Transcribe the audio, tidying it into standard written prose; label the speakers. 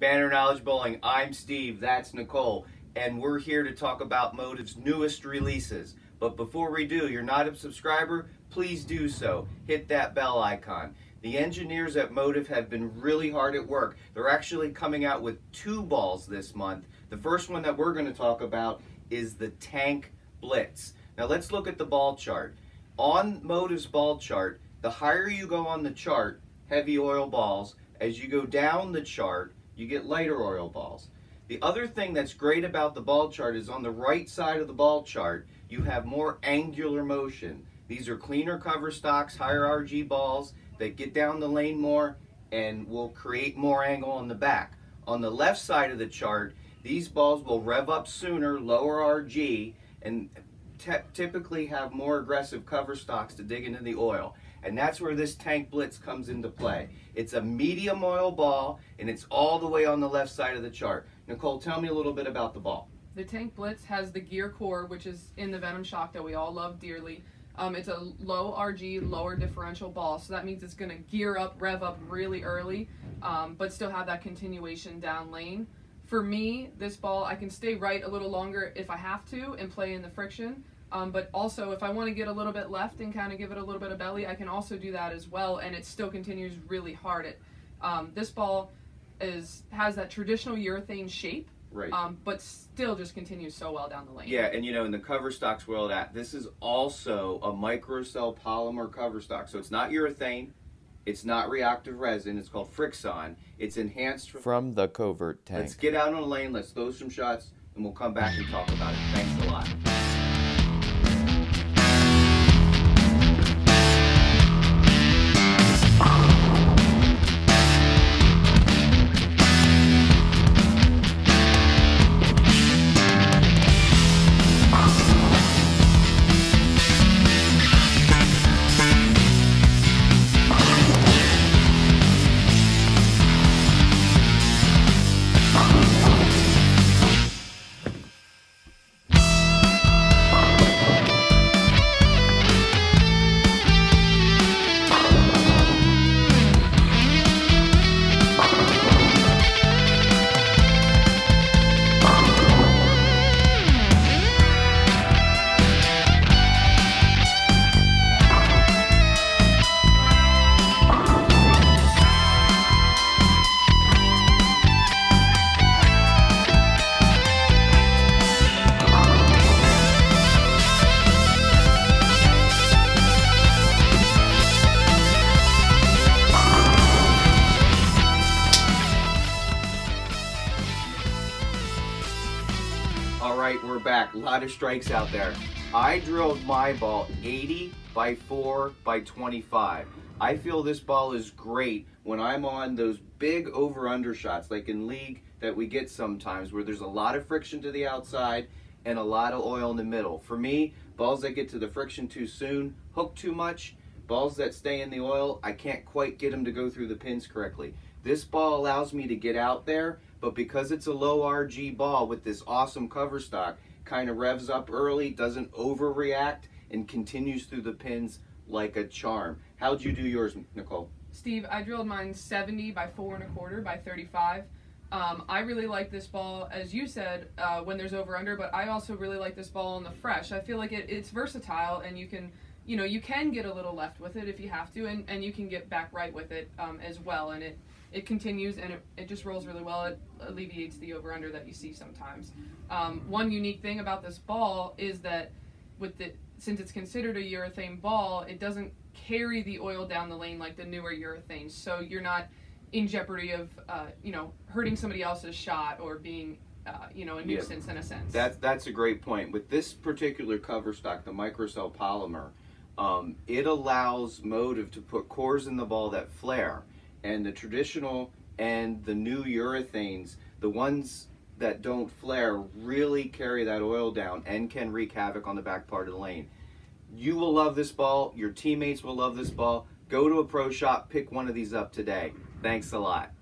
Speaker 1: Banner Knowledge Bowling. I'm Steve, that's Nicole, and we're here to talk about Motive's newest releases. But before we do, you're not a subscriber, please do so. Hit that bell icon. The engineers at Motive have been really hard at work. They're actually coming out with 2 balls this month. The first one that we're going to talk about is the Tank Blitz. Now let's look at the ball chart. On Motive's ball chart, the higher you go on the chart, heavy oil balls. As you go down the chart, you get lighter oil balls. The other thing that's great about the ball chart is on the right side of the ball chart, you have more angular motion. These are cleaner cover stocks, higher RG balls that get down the lane more and will create more angle on the back. On the left side of the chart, these balls will rev up sooner, lower RG, and typically have more aggressive cover stocks to dig into the oil. And that's where this Tank Blitz comes into play. It's a medium oil ball, and it's all the way on the left side of the chart. Nicole, tell me a little bit about the ball.
Speaker 2: The Tank Blitz has the gear core, which is in the Venom shock that we all love dearly. It's a low RG, lower differential ball, so that means it's going to gear up, rev up really early, but still have that continuation down lane. For me, this ball, I can stay right a little longer if I have to and play in the friction. But also, if I want to get a little bit left and kind of give it a little bit of belly, I can also do that as well, and it still continues really hard. This ball has that traditional urethane shape,
Speaker 1: right?
Speaker 2: But still just continues so well down the lane.
Speaker 1: Yeah, and you know, in the cover stocks world, this is also a microcell polymer cover stock. So it's not urethane, it's not reactive resin, it's called Frixion. It's enhanced from the covert tank. Let's get out on the lane, let's throw some shots, and we'll come back and talk about it. Thanks a lot. Alright, we're back. A lot of strikes out there. I drilled my ball 80 by 4 by 25. I feel this ball is great when I'm on those big over-under shots, like in league that we get sometimes, where there's a lot of friction to the outside and a lot of oil in the middle. For me, balls that get to the friction too soon, hook too much. Balls that stay in the oil, I can't quite get them to go through the pins correctly. This ball allows me to get out there, but because it's a low RG ball with this awesome cover stock, kind of revs up early, doesn't overreact, and continues through the pins like a charm. How'd you do yours, Nicole?
Speaker 2: Steve, I drilled mine 70 by 4 1/4 by 35. I really like this ball, as you said, when there's over-under, but I also really like this ball on the fresh. I feel like it's versatile, and you can get a little left with it if you have to, and you can get back right with it as well, and it continues, and it just rolls really well. It alleviates the over-under that you see sometimes. One unique thing about this ball is that since it's considered a urethane ball, it doesn't carry the oil down the lane like the newer urethanes, so you're not in jeopardy of hurting somebody else's shot or being a nuisance in a sense.
Speaker 1: That's a great point. With this particular cover stock, the Microcell Polymer, it allows Motive to put cores in the ball that flare. And the traditional and the new urethanes, the ones that don't flare, really carry that oil down and can wreak havoc on the back part of the lane. You will love this ball. Your teammates will love this ball. Go to a pro shop, pick one of these up today. Thanks a lot.